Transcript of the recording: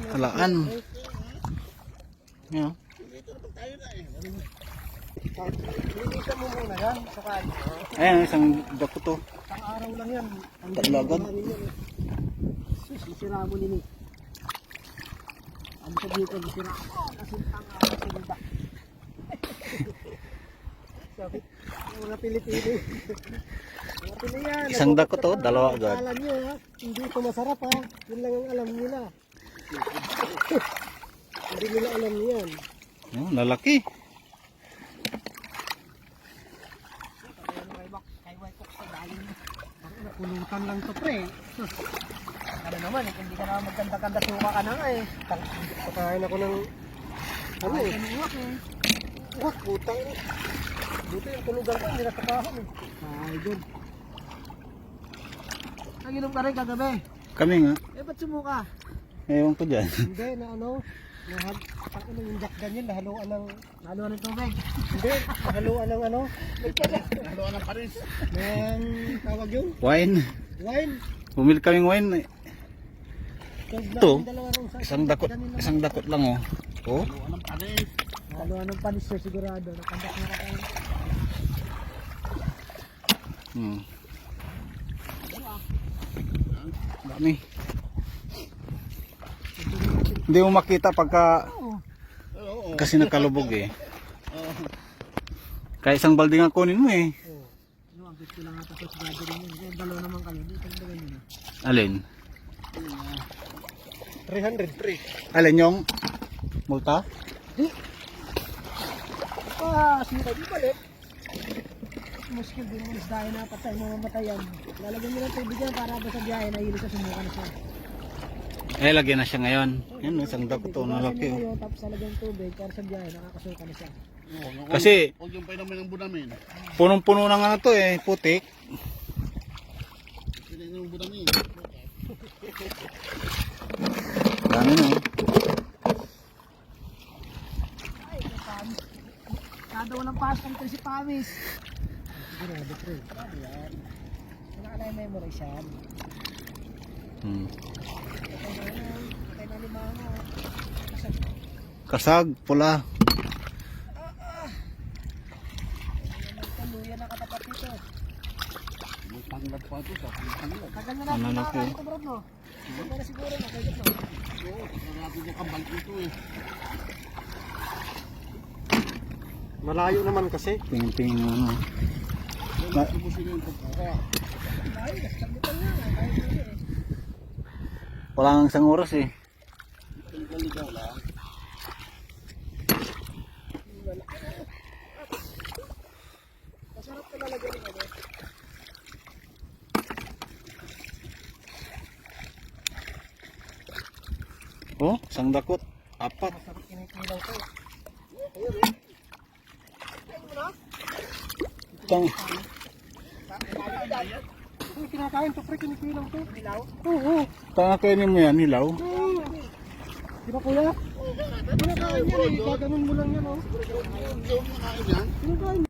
Halaan. Yan. Linisan mo muna yan. Sakal. Ayan, isang dako to. Isang araw lang yan. Dalagan. Sus, isira mo nini. Ano sabihin ko, isira ko. Kasi tanga ako sinda. Sabi, mga Pilipino. Mga Pili yan. Isang dako to, dalawa agad. Alam nyo ha, hindi ito masarap ha. Yun lang ang alam nila. Hindi nila alam yan. Oh, lalaki. Pulutan lang to pre. Ano naman eh, hindi ka naman magkanda-kanda suka ka na nga eh. Pakain ako ng ano eh. Wah, putang eh. Dito yung tulugan ko, hindi nakapahon eh. Ay, good. Naginom ka rin kagabi. Kami nga. Eh, ba't sumuka? Ewan ko dyan. Hindi, na ano, ang yung jack ganyan, nahaluan ng tubig. Hindi, nahaluan ng ano? Nahaluan ng paris. Ng tawag yun? Wine. Wine. Bumili kaming wine. Ito, isang Isang dakot lang oh. Oh. nahaluan ng paris sir, sigurado. Nakandak na kayo. Dami. Hindi mo makita pagka kasi nakalubog eh. Kaya isang balde nga kunin mo eh. Ano, ang gusto lang ata sa sigurado rin yun. Kaya dalaw naman kayo. Dito ang bagay nyo na. Alin? 300. Alin yung multa? Sino di balik? Muskil din mo dahil napatay mga matayan. Lalagyan nyo ng tubig yan para ba sa biyahe na hili sa sumuka na siya. Eh, lagyan na siya ngayon. Yan, isang dakot to na laki. Ngayon, tapos lalagyan ng tubig para sa biyahe nakakasuka na siya. Kasi Huwag yung painumin ng bunamin. punong-puno na nga to eh, putik. Pinain ng bunamin. Dami no. Ay, pamis. Kada walang pasok ang si pamis. Sigurado pre. Yan. Nakalay memory siya. Patay na limango. Kasag, pula. Tuluyan na katapat nito. May tanglad pa ito sa tanglad. Tagal na Ano natin na po? nakakain ito bro no? Hindi na siguro nakagit no? Oo, marami yung kambal ito eh. Malayo naman kasi. Tingin-tingin mo ano. Tubusin yung pagkaka. Ay, kasabitan nga. Kahit hindi eh. Wala nang isang oras eh. Ligaw lang. Masarap ka lalagyan ng ano. Oh, isang dakot. Apat. Masarap kinikilaw ko. Tang Uy, kinakain to pre, kinikilaw to. Kilaw? Oo. kainin mo yan, hilaw. Di ba kuya? Kinakain yan eh. Gaganon mo lang yan oh. Yung nakain yan. Kinakain